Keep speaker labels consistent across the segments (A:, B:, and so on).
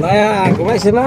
A: ভাইয়া ঘুমাইছে না?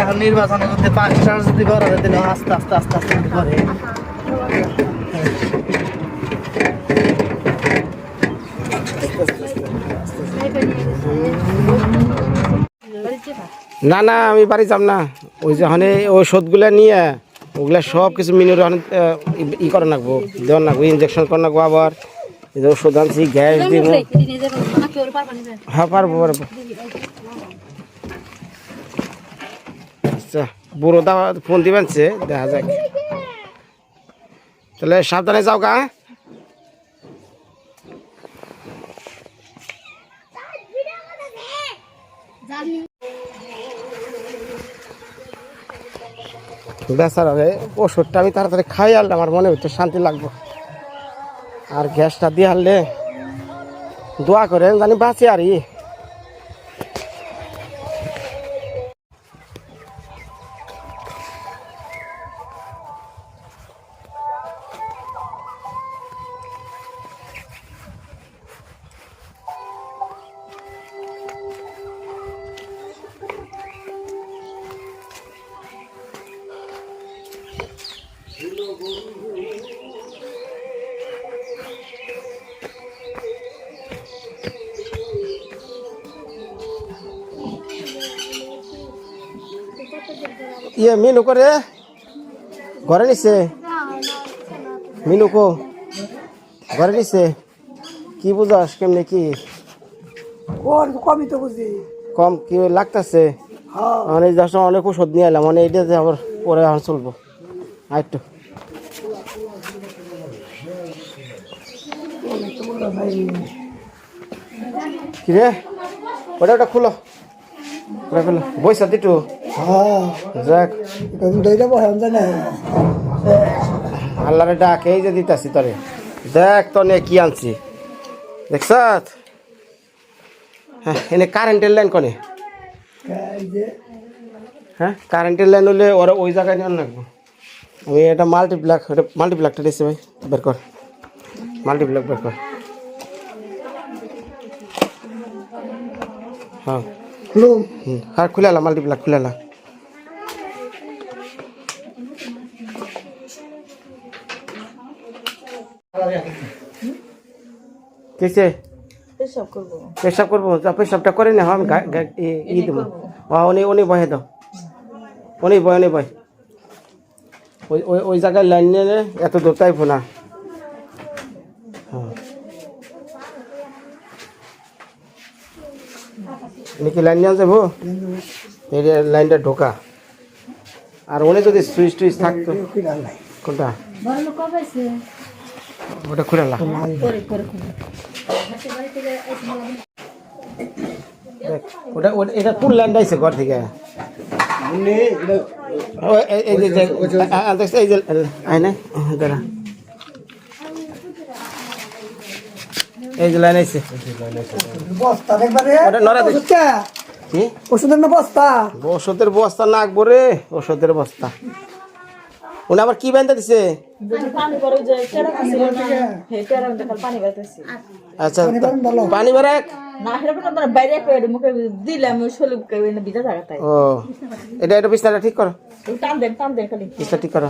B: এখন নির্বাচনের মধ্যে 5টা যদি করা যায় তাহলে আস্তে আস্তে আস্তে আস্তে করে
A: না না আমি বাড়ি যাব না। ওই যখন ওষুধগুলা নিয়ে ওগুলা সব কিছু মিনুর ই করে রাখবো, দেওয়ার রাখবো, ইঞ্জেকশন করে রাখবো। আবার এই যে ওষুধ আনছি, গ্যাস দিব। হ্যাঁ পারবো পারবো। আচ্ছা বুড়ো দা ফোন দিবেনছে, দেখা যাক। তাহলে সাবধানে যাও গা। বেচারা রে, ওষুধটা আমি তাড়াতাড়ি খাই আনলে আমার মনে হচ্ছে শান্তি লাগবে। আর গ্যাসটা দিয়ে আনলে দোয়া করে জানি বাঁচি আর ই। ইয়ে মিনু করে ঘরে নিছে, মিনুকো ঘরে নিছে। কি বুঝাস কেমনে কি
B: কমই তো বুঝি
A: কম কি লাগতেছে? মানে যার সময় অনেক ওষুধ নিয়ে এলাম, মানে এইটা যে আবার পরে এখন চলবো। আরেকটু কি রে, ওটা ওটা খুলো, ওটা খুলো। বইসা দিটু যাক আল্লাহরে ডাক, এই যে দিতাছি তোরে। দেখ তো নে কি আনছি, দেখছ? হ্যাঁ এনে কারেন্টের লাইন কনে। হ্যাঁ কারেন্টের লাইন হলে ওরা ওই জায়গায় নিয়ে রাখবো। আমি এটা মাল্টিপ্লাকটা দিচ্ছি ভাই, বের কর মাল্টিপ্লাক বের কর। হ্যাঁ আর খুলে এলাম, মাল্টিপ্লাক খুলে এলাম। কিসে পেশাব করবো? পেশাবটা করে না, আমি ই দেবো। উনি বহে দাও, উনি বয় ওই ওই ওই জায়গায় লাইন নিয়ে এত দূর তাইবো না। হ্যাঁ নাকি লাইন নিয়ে যাবো, এই লাইনটা ঢোকা। আর উনি যদি সুইচ টুইচ থাকতো, কোনটা ওটা খুলে দেখ ওটা এটা কোন লাইনটা আছে ঘর থেকে? এই যে আয় না দাঁড়া, এই যে লাইন আছে।
B: ওষুধের বস্তা,
A: ওষুধের বস্তা নাকবো রে, ওষুধের বস্তা। উনি আবার কি বান্ধা দিছে? আচ্ছা পানি বেরাক ও এটা এটা বিছনাটা ঠিক করো, বিছনা ঠিক করো।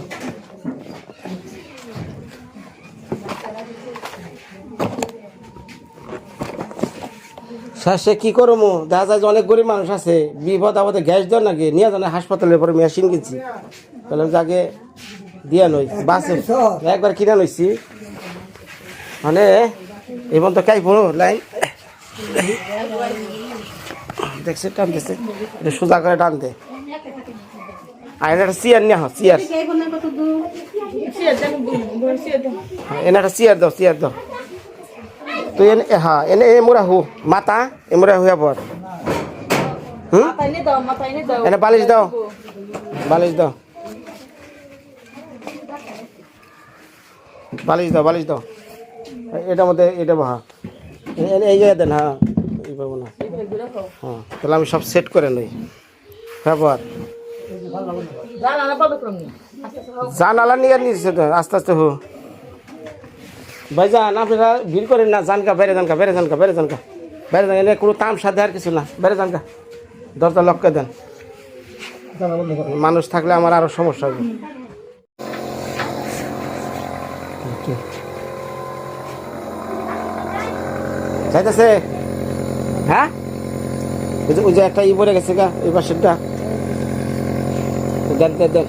A: শেষে কি করবো? দেখা যায় যে অনেক গরিব মানুষ আছে, বিপদ আপদে গ্যাস দেওয়ার নাকি নিয়ে জানে হাসপাতালের পরে মেশিন কিনছি, বললাম যাকে দিয়া নই বাসে একবার কিনা লইছি। মানে এবং তো কাই পড়ো লাইন দেখছে টানতেছে, এটা সোজা করে টানতে। আর এটা চেয়ার নিয়ে হো, চেয়ার এনে একটা চেয়ার দাও, চেয়ার দাও তুই এনে। হ্যাঁ এনে এমরা হু মাথা এমরা হুয়া পর। এনে বালিশ দাও, বালিশ দাও, বালিশ দাও, বালিশ দাও। এটার মধ্যে এটা হ্যাঁ এই জায়গায় দেন। হ্যাঁ এই পাবো না। হ্যাঁ তাহলে আমি সব সেট করে নই। তারপর জানালা নিয়ে নিচ্ছে তো আস্তে আস্তে হো ভাই যান। আপনারা ভিড় করেন না, জানকা বেড়ে জানকা, বেড়ে জানকা, বেড়ে জানকা, বেড়ে জানকা। এনে কোনো তামসা দেওয়ার কিছু না, বেড়ে জানকা। দরজা লক করে দেন, মানুষ থাকলে আমার আরো সমস্যা হবে। যাইতেছে হ্যাঁ ওই যে একটা ই পড়ে গেছে গা এই পাশেরটা দেন দেন দেন।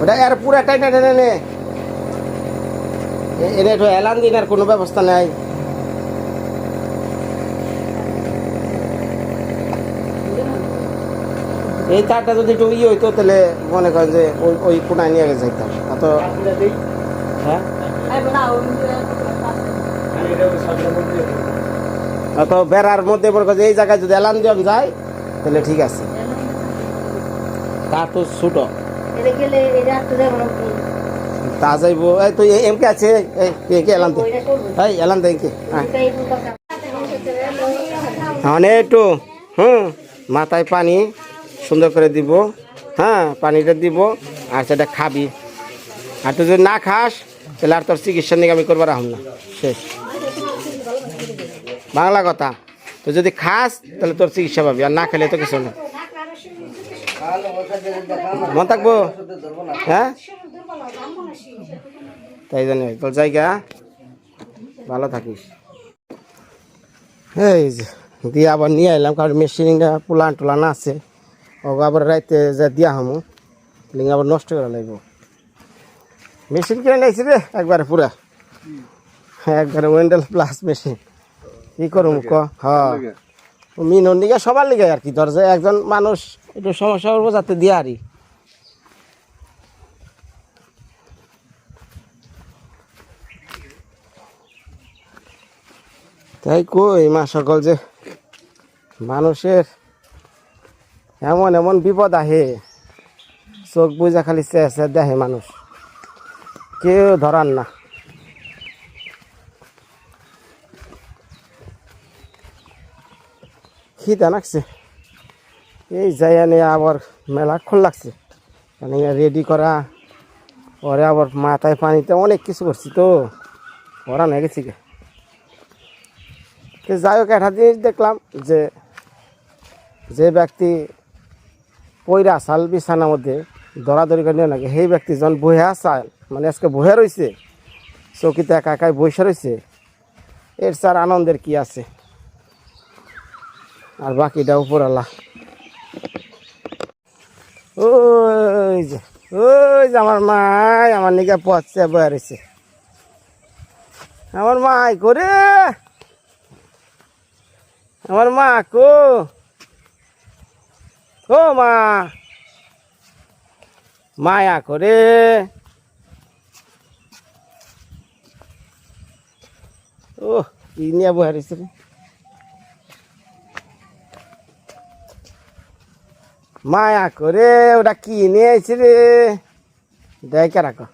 A: ওটা আর পুরো টাইনা টেনে নে। এর একটু এলান দিন, আর কোনো ব্যবস্থা নাই। এই তারটা যদি একটু ইয়ে হইতো তাহলে মনে করেন যে ওই ওই কোনায় নিয়ে গেছে যাইতাম। হ্যাঁ অত বেড়ার মধ্যে মনে করেন এই জায়গায় যদি এলান দিয়ে যায় তাহলে ঠিক আছে। তার তো ছোট তা যাইব। এই তুই এমকে আছে এলান দে, এই এলান দে কে মানে একটু মাথায় পানি সুন্দর করে দিব। হ্যাঁ পানিটা দিব আর সেটা খাবি। আর তুই যদি না খাস তাহলে আর তোর চিকিৎসা নিয়ে আমি করবার রাখুন না, শেষ বাংলা কথা। তুই যদি খাস তাহলে তোর চিকিৎসা পাবি, আর না খেলে তো কিছু না। মন থাকবো হ্যাঁ তাই জানি তোর জায়গা ভালো থাকিস। এই যে দিয়ে আবার নিয়ে এলাম, কারণ মেশিনটা পুলান টুলান আছে, ও আবার রাইতে যা দিয়া হমু লিঙ্গ আবার নষ্ট করে লাগব। মেশিন কিনে নিয়েছি রে একবারে পুরা, একবারে ওয়েন্ডেল প্লাস মেশিন। কি করুম ক? হ্যাঁ মিনোর লিগে সবার লিগে আর কি। ধর যে একজন মানুষ একটু সমস্যা করবো যাতে দিয়ে আরি। তাই কই মা সকল যে মানুষের এমন এমন বিপদ আহে, চোখ বুঝা খালি চেয়ে দেখে মানুষ, কেউ ধরার না। খিদা লাগছে, এই যাই নিয়ে আবার মেলাক্ষণ লাগছে রেডি করা। পরে আবার মাথায় পানিতে অনেক কিছু করছি তো ওরা নিয়ে গেছি। যাই হোক একটা জিনিস দেখলাম যে যে ব্যক্তি পয়রা আসাল বিছানার মধ্যে দরাদরি করে নিয়ে নাকি, সেই ব্যক্তি যখন বহে আসাল মানে আজকে বহে রয়েছে চৌকিতে একা একাই বসে রয়েছে, এর স্যার আনন্দের কি আছে। আর বাকিটা উপরালা। ওই যে আমার মাই আমার নিকে পচে বয়ে রয়েছে। আমার মাই করে, আমার মা কো, ও মা মায়া করে। ও কি নিয়ে বয়ে রয়েছে রে, মায়া করে। ওটা কি নিয়ে আইছে রে, দেখে রাখো।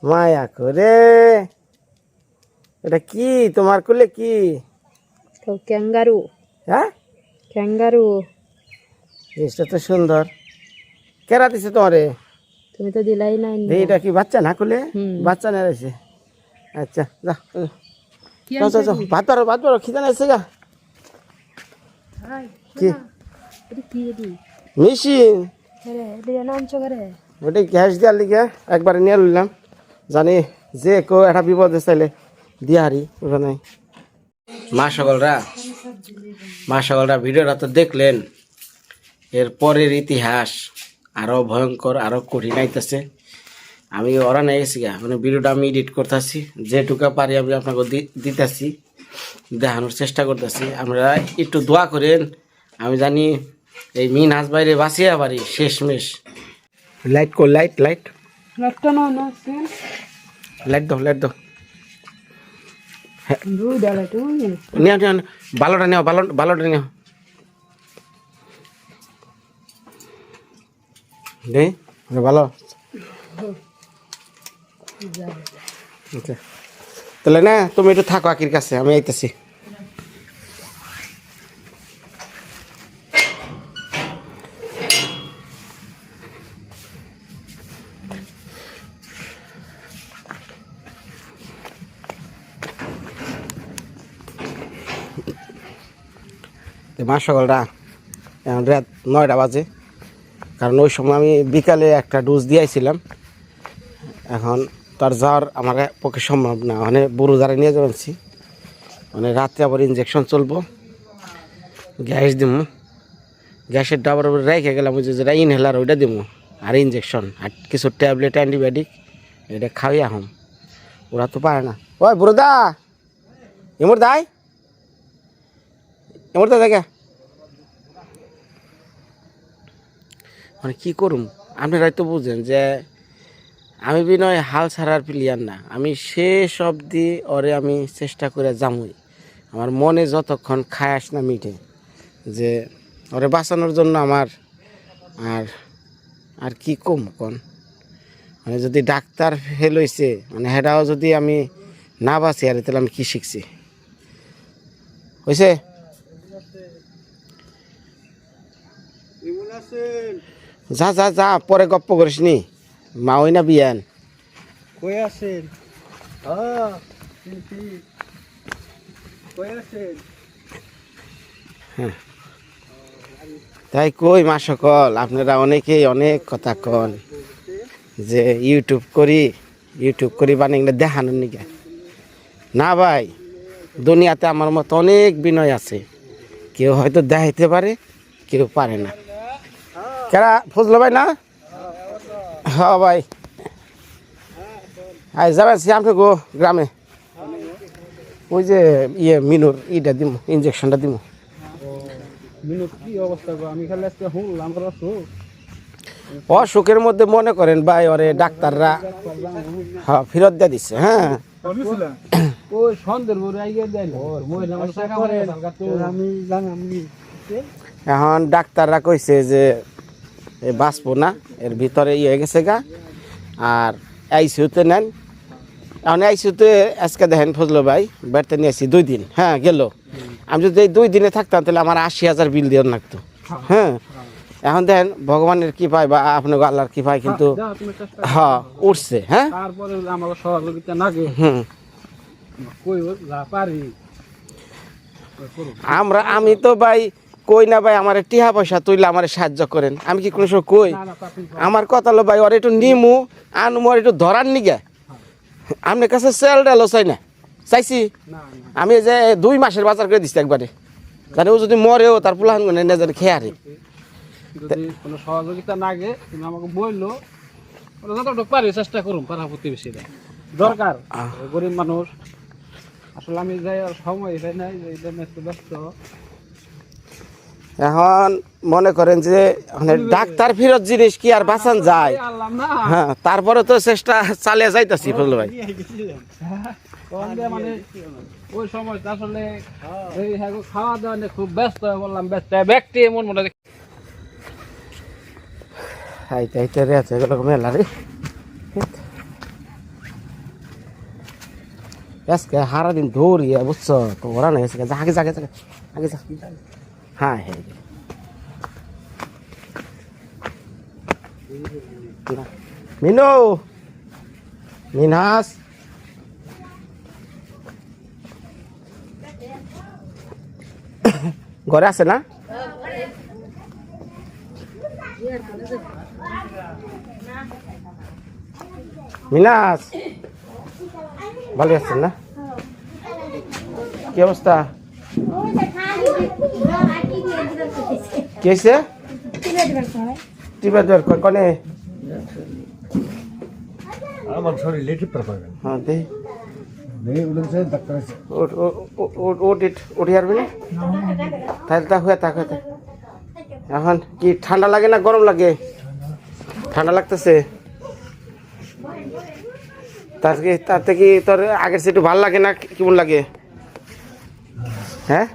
A: মায়া করে এটা কি তোমার কোলে? কি
C: ক্যাঙ্গারু?
A: হ্যাঁ
C: ক্যাঙ্গারু।
A: জিনিসটা তো সুন্দর। কেরা দিছে তোমারে?
C: তুমি তো দিলাই নাই।
A: এটা কি বাচ্চা না কোলে? বাচ্চা না রয়েছে। আচ্ছা যা ভাত বারো ভাত বারো খিদা নাইছে গা। কি মেশিন? ওটা গ্যাস দেওয়ার লিগে একবারে নিয়ে নিলাম, জানি যে কেউ একটা বিপদে চাইলে দিয়ে হারি ওখানে। মা সকলরা ভিডিওটা তো দেখলেন। এর পরের ইতিহাস আরও ভয়ঙ্কর, আরও কঠিন আইতেছে। আমি ওরা নিয়ে গেছি গা, মানে ভিডিওটা আমি এডিট করতেছি, যেটুকু পারি আমি আপনাকে দিতেছি, দেখানোর চেষ্টা করতেছি। আমরা একটু দোয়া করেন, আমি জানি এই মিনহাজ বাইরে বাঁচিয়ে পারি শেষমেশ। লাইট কর, লাইট লাইট লাইট দাও, লাইট দাও। নিও নিও, ভালোটা নেও, ভালোটা নেও। দে ভালো। আচ্ছা তাহলে না, তুমি একটু থাকো আকির কাছে, আমি আইতেছি। মাস সকালটা এখন রাত 9টা বাজে, কারণ ওই সময় আমি বিকালে একটা ডোজ দিয়েছিলাম। এখন তার যাওয়ার আমার পক্ষে সম্ভব না, মানে বুড়ো দ্বারা নিয়ে যাচ্ছি, মানে রাত্রে আবার ইঞ্জেকশন চলবো, গ্যাস দিব, গ্যাসের ডাবার রেখে গেলাম, ওই যেটা ইনহেলার ওইটা দিব, আর ইঞ্জেকশন আর কিছু ট্যাবলেট অ্যান্টিবায়োটিক এটা খাওয়াই আহম। ওরা তো পারে না। ওই বুড়ো দা, এমর দাই, এমর দা দেখা, মানে কী করুম, আপনারাই তো বুঝেন যে আমি বিনয় হাল ছাড়ার প্লেয়ার না। আমি শেষ অবধি ওরে আমি চেষ্টা করে যামই, আমার মনে যতক্ষণ খায়াস না মিটে, যে ওরে বাঁচানোর জন্য আমার আর আর কি কম কোন, মানে যদি ডাক্তার ফেল হয়েছে, মানে হেটাও যদি আমি না বাঁচি, আর তাহলে আমি কী শিখছি হয়েছে। যা যা যা, পরে গপ্প করিস নি, মা ওই না বিয়ান
B: কই আছেন? কই আছেন?
A: তাই কই মা সকল, আপনারা অনেকেই অনেক কথা কন যে ইউটিউব করি বানিয়ে দেখানোর নিকে। না ভাই, দুনিয়াতে আমার মতো অনেক বিনয় আছে, কেউ হয়তো দেখাইতে পারে, কেউ পারে না। কেরা ফজলো ভাই না? হ্যাঁ ভাই, আই যাবেন আপনি গো গ্রামে, ওই যে মিনুর ইটা দিব, ইঞ্জেকশনটা দিব।
B: কি অবস্থা গো? আমি খালি আজকে শুনলাম
A: অসুখের মধ্যে মনে করেন ভাই, ওরে ডাক্তাররা হ্যাঁ ফেরত দিয়ে দিচ্ছে। হ্যাঁ
B: ওই সন্ধ্যের পরে আইগে দেন আমি জানাম।
A: এখন ডাক্তাররা কইছে যে বাঁচবো না, এর ভিতরে হয়ে গেছে গা, আর আইসিউতে নেন। এখন আইসিউতে আজকে দেখেন ফজলো ভাই বেড়াতে নিয়ে আসি 2 দিন, হ্যাঁ গেল। আমি যদি এই 2 দিনে থাকতাম তাহলে আমার 80,000 বিল দিয়ে লাগতো। হ্যাঁ এখন দেখেন ভগবানের কি পায় বা আপনার আল্লাহর কি পায়, কিন্তু হ্যাঁ উঠছে। হ্যাঁ
B: তারপরে আমার সহযোগিতা নাগে কই পারি
A: আমি তো ভাই কই না ভাই, আমার টিহা পয়সা তুইলে আমার সাহায্য করেন, আমি কি কোনো সময় কই? আমার কথা হলো ভাই, ওর একটু নিমু আনমু, আর একটু ধরার নিগে আপনার কাছে সেল ডালো চাই না, চাইছি আমি যে 2 মাসের বাজার করে দিচ্ছি একবারে, জানি ও যদি মরেও তার পুলাহান নেজার খেয়ে আরে।
B: যদি কোনো সহযোগিতা নাগে তুমি আমাকে বললো, যতটুকু পারি চেষ্টা করুন, পাড়া প্রতিবেশীরা দরকার, গরিব মানুষ। আসলে আমি যাই আর সময় পাই নাই, একটু ব্যস্ত।
A: এখন মনে করেন যে ডাক্তার ফেরত জিনিস কি আর বাঁচান যায়? হ্যাঁ তারপরে তো চেষ্টা চালিয়ে যাইতেছি ফজল ভাই।
B: মানে ওই সময় আসলে খাওয়া দাওয়া নিয়ে খুব ব্যস্ত হয়ে বললাম, ব্যস্ত ব্যক্তি এমন মনে
A: আইতে আইতে রে আছে এগুলো মেলা রে, আজকে সারাদিন দৌড়িয়ে বুঝছো তো, ওরা নাই আগে জাগে জাগে আগে যা। হ্যাঁ হ্যাঁ মিনু, মিনহাস ঘরে আছে না? মিনাস ভালো আছেন না? কি অবস্থা? কি হয়েছে? টিপে দর কনে
D: আমার শরীরে টিপতে পারবেন
A: হ্যাঁ দে
D: নেই উঠেছে ডাক্তার আছে
A: উঠি আসবি না তাহলে তা হয়ে থাক এখন কি ঠান্ডা লাগে না গরম লাগে ঠান্ডা লাগতেছে তাতে কি তোর আগের চেয়ে একটু ভালো লাগে না কেমন লাগে হ্যাঁ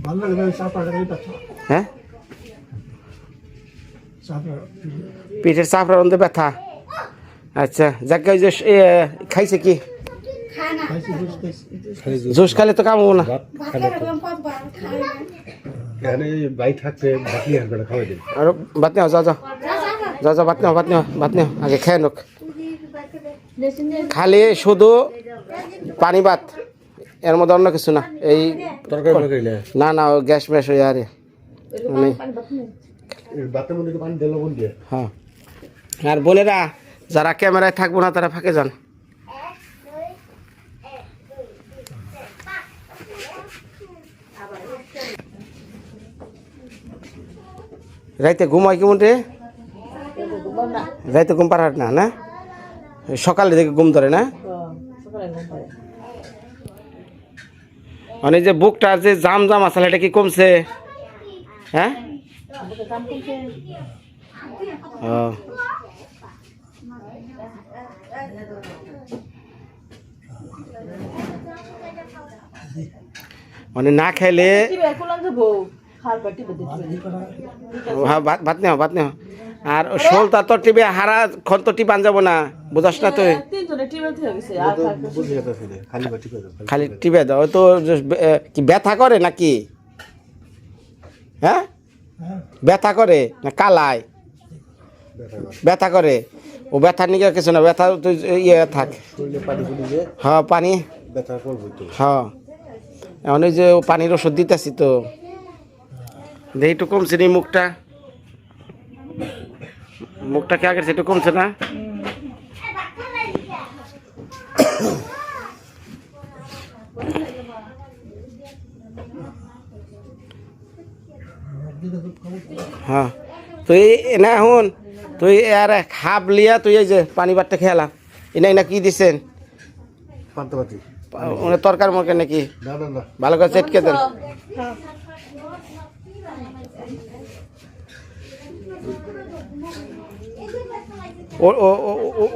D: ভালো লাগে চাপড়া
A: হ্যাঁ পিঠের চাপড়ার মধ্যে ব্যথা আচ্ছা যাকে ওই যে খাইছে কি জুস খাইলে তো কাম হবো না
D: এখানে বাই থাকতে বাকি আর বেড়া খাওয়াই দিন
A: আর বাদ নেওয়া যাও যাও যাও যাও বাদ নেও আগে খেয়ে নোক খালি শুধু পানি ভাত এর মধ্যে অন্য কিছু না এই
D: তরকারি লাগাইলে
A: না না গ্যাস ম্যাস হয়ে আরে মানে
D: বাতের মধ্যে পানি দিলে বল দিয়ে
A: হ্যাঁ আর বোনেরা যারা ক্যামেরায় থাকবো না তারা ফাঁকে যান রাইতে ঘুমাই কেমন রে রাইতে ঘুম পারার না না সকালে দেখে ঘুম ধরে না মানে যে বুকটা যে জাম জাম আসলে এটা কি কমছে হ্যাঁ ও মানে না খাইলে হ্যাঁ ভাত নেও আর শোলটা তো টিপে হারা খন তো টিপান যাব না বুঝাস না তুই খালি টিপে দাও তো কি ব্যথা করে নাকি হ্যাঁ ব্যথা করে না কালায় ব্যথা করে ও ব্যথা নিয়ে কিছু না ব্যথা তো ইয়ে থাক হ্যাঁ পানি হ্যাঁ এখন ওই যে পানির ওষুধ দিতেছি তো দেখি একটু কমছে নি মুখটা কি আগের একটু কমছে না হ্যাঁ তুই না এখন তুই আর খাপ লিয়া তুই এই যে পানি বাটটা খেলা এনা কি দিছেন
D: পান্তাবাতি
A: তরকার মরকে নাকি
D: না না না
A: ভালো করে চেটকে দেন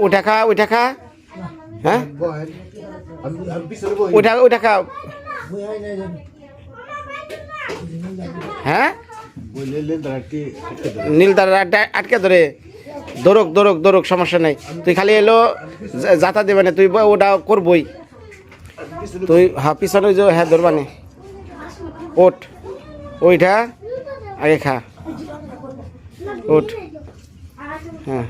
A: ওটা খা হ্যাঁ
D: আমি পিছনে বই
A: ওটা খা হ্যাঁ
D: বইলে লেন দাঁড়াটি
A: নীল তার আটকে ধরে দৌড়ক সমস্যা নাই তুই খালি এলো যাতা দেবে না তুই ওটা করবই তুই হ্যাঁ পিছনে যে হ্যাঁ ধরবানি ওঠ ওইটা আগে খা ওঠ হ্যাঁ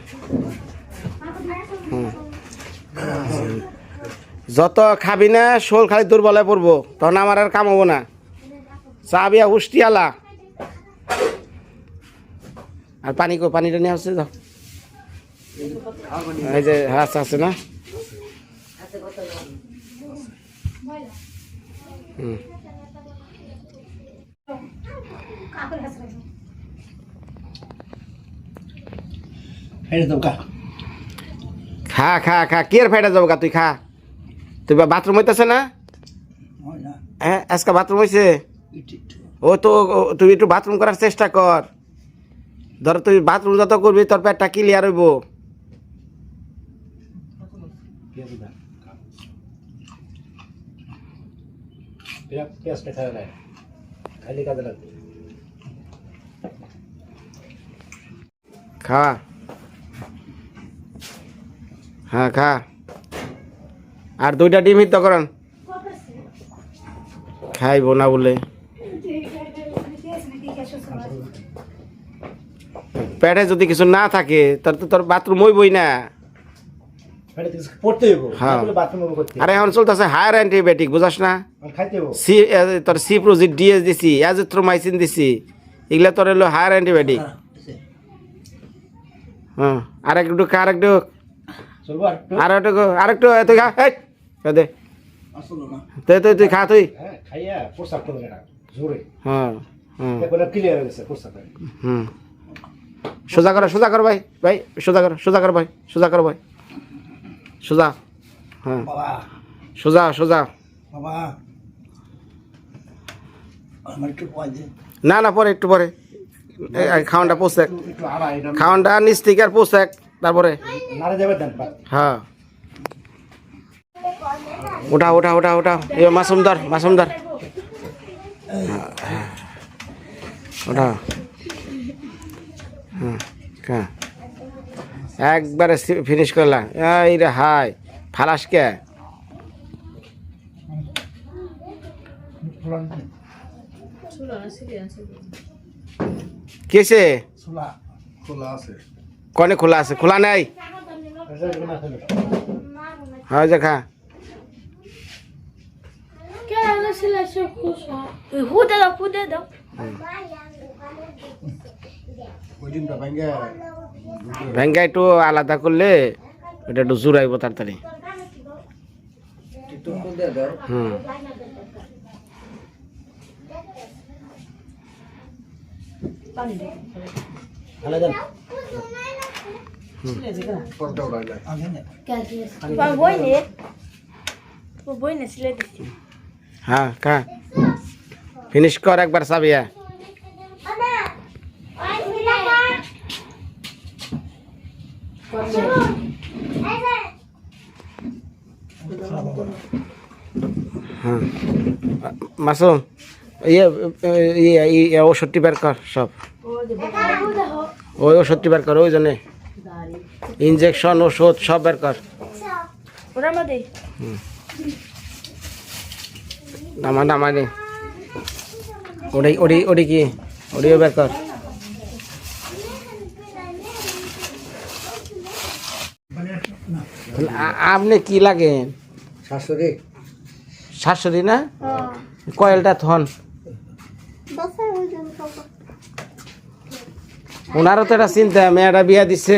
A: যত খাবি না শোল খালি দুর্বলায় পড়বো তখন আমার আর কাম হবো না চা বিয়া উষ্টি আলা আর পানিটা নিয়ে আসছে যাও এই যে হাঁস আছে না খা কি আর ফাইটা যাবো তুই খা তুই বাথরুম হইতেছে না হ্যাঁ আজকে বাথরুম হয়েছে ও তো তুই একটু বাথরুম করার চেষ্টা কর ধর তুই বাথরুম যত করবি তোর পেটটা ক্লিয়ার হইব খা হ্যাঁ খা আর 2টা ডিম হিত করেন খাইব না বলে পেটে যদি কিছু না থাকে তার তো তোর বাথরুম হইবই না হ্যাঁ আরে এখন চলতেছে হায়ার অ্যান্টিবায়োটিক বুঝাস না তোর সিপ্রোজিট ডিএস দিছি অ্যাজিথ্রোমাইসিন দিছি এগুলা তোর হলো হায়ার অ্যান্টিবায়োটিক হ্যাঁ আরেকটু আরেকটু তুই খা দে তুই খা তুই হ্যাঁ হুম
D: এখন ক্লিয়ার হয়ে গেছে প্রস্তাবে
A: হুম সোজা করো ভাই ভাই সোজা করো ভাই সোজা হ্যাঁ
D: বাবা
A: সোজা
D: বাবা আমার একটু পয়দে
A: না পরে একটু পরে খাওয়ানটা পোষাক
D: একটু আড়াই এটা
A: খাওয়ানটা নিচ থেকে আর পোষাক তারপরে
D: নাড়া যাবে দেন বা
A: হ্যাঁ ওটা এ মাসুমদার ওটা হ্যাঁ একবারে ফিনিশ করলা এই রে হাই ফালাস কে কেসে
D: খোলা খোলা আছে
A: কনে খোলা আছে খোলা নাই হ্যাঁ যে খা
D: ওই ডিমটা ভাঙ্গে
A: ভেঙ্গা একটু আলাদা করলে এটা একটু জুড়াইব তাড়াতাড়ি হুম
D: ঢালা দেন পরটা উড়াইলা
A: হ্যাঁ খা ফিনিশ কর একবার সাবিয়া হ্যাঁ মাসুম ইয়ে ওষুধটি বের কর সব ওই ওষুধটি বের কর ওই জন্যে ইঞ্জেকশন ওষুধ সব বের কর নামানি ওডি কি ওডিও বের কর আপনি কি লাগে শাশুড়ি না কয়েলটা থন ওনারও তো একটা চিন্তা মেয়েটা বিয়া দিচ্ছে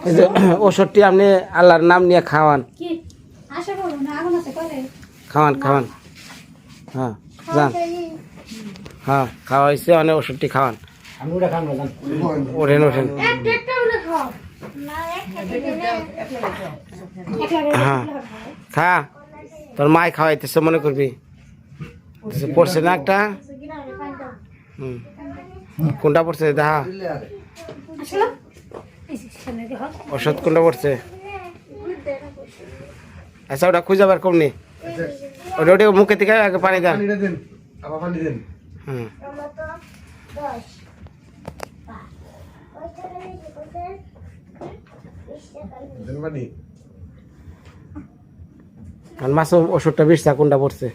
A: এই যে ওষুধটি আপনি আল্লাহর নাম নিয়ে খাওয়ান খাওয়ান হ্যাঁ যান হ্যাঁ খাওয়াইছে অনেক ওষুধটি খাওয়ান
D: আমি ওটা খান না জান
A: ওঠেন হ্যাঁ খা তোর মাই খাওয়াইতেছে মনে করবি পড়ছে না একটা হুম কোনটা পড়ছে দেখা ওষুধ কোনটা পড়ছে আচ্ছা ওটা খুঁজে বার কমনি ওটা মুখে থেকে আগে পানি দেন
D: পানিটা দেন আবার পানি দেন
A: হুম
D: দেন পানি
A: আর মাসুম ওষুধটা বিষটা কোনটা পড়ছে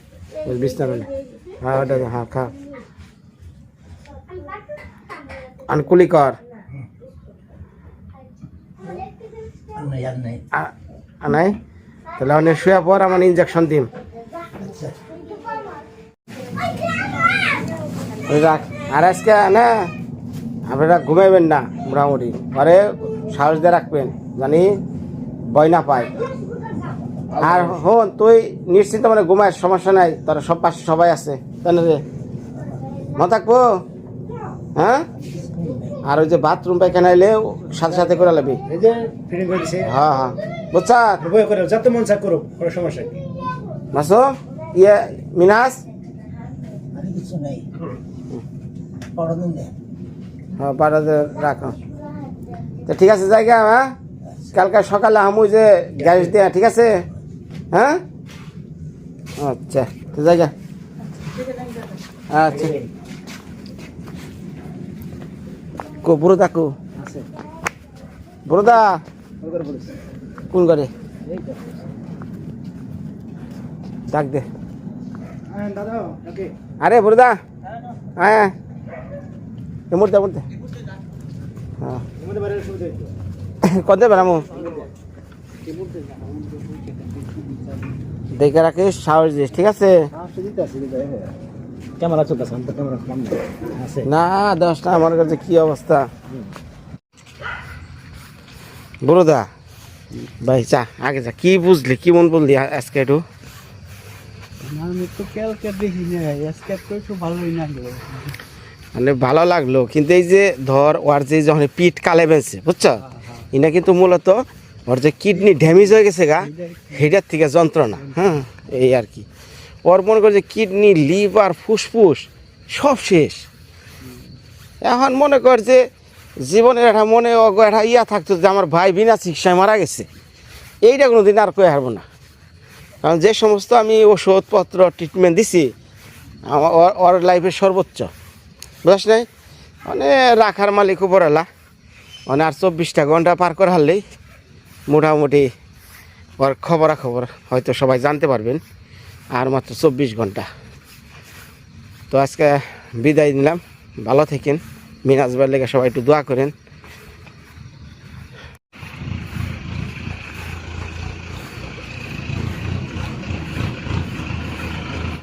A: ওই বিষটা মানে হ্যাঁ ওটা হ্যাঁ খা আনকুলি কর নাই তাহলে অনেক শুয়ে পর আমার ইঞ্জেকশন দিম রাখ আর আজকে না আপনারা ঘুমাইবেন না মোটামুটি পরে সাহস দিয়ে রাখবেন জানি ভয় না পায় আর হন তুই নিশ্চিন্ত মানে ঘুমায় সমস্যা নাই তোর সব পাশে সবাই আছে তাই না রে মনে থাকবো হ্যাঁ আর ওই যে বাথরুম পায়খানা এলে সাথে সাথে করে লাবি
D: এই যে ফিটিং করে দিছে
A: হ্যাঁ বুঝছা
D: বই করে যত মন চা করো কোনো সমস্যা নেই
A: মাসো ইয়ে মিনাস
E: আমি কিছু নেই পড়ানো নেই
A: হ্যাঁ বাড়াতে রাখো তো ঠিক আছে জায়গা হ্যাঁ কালকে সকালে আমি যে গ্যাস দিয়ে ঠিক আছে হ্যাঁ আচ্ছা তো জায়গা আচ্ছা কো বুড়োদা কো বুড়োদা কোন করে ডাক দে
D: দাদা ওকে
A: আরে বুড়োদা হ্যাঁ মুড়তে হ্যাঁ
D: আমাদের বাড়ির সুবিধা
A: কত বেড়ামো দেখে রাখিস সাহস দিস ঠিক আছে
D: ক্যামেরা চলতেছে আমি তো ক্যামেরা কম আছে
A: না 10টা আমার কাছে কি অবস্থা বুড়োদা ভাই চা আগে যা কি বুঝলি কি মন বললি আজকে একটু
B: আমি তো কালকে দেখি না আজকে তো একটু ভালোই না
A: মানে ভালো লাগলো, কিন্তু এই যে ধর ওর যে যখন পিঠ কালে বেঁচে বুঝছো, এটা কিন্তু মূলত ওর যে কিডনি ড্যামেজ হয়ে গেছে গা, সেটার থেকে যন্ত্রণা। হ্যাঁ, এই আর কি। ওর মনে করে যে কিডনি, লিভার, ফুসফুস সব শেষ। এখন মনে কর যে জীবনের একটা মনে একটা ইয়া থাকতো যে আমার ভাই বিনা চিকিৎসায় মারা গেছে, এইটা কোনো দিন আর কয়ে হারবো না। কারণ যে সমস্ত আমি ওষুধপত্র ট্রিটমেন্ট দিছি, আমার ওর লাইফের সর্বোচ্চ, বুঝছ নাই? মানে রাখার মালিক উপরওয়ালা, মানে আর 24টা ঘন্টা পার করে হারলেই মোটামুটি ওর খবরাখবর হয়তো সবাই জানতে পারবেন। আর মাত্র 24 ঘন্টা। তো আজকে বিদায় নিলাম, ভালো থাকেন। মিনাজ ভাইয়ের লেগে সবাই একটু দোয়া করেন।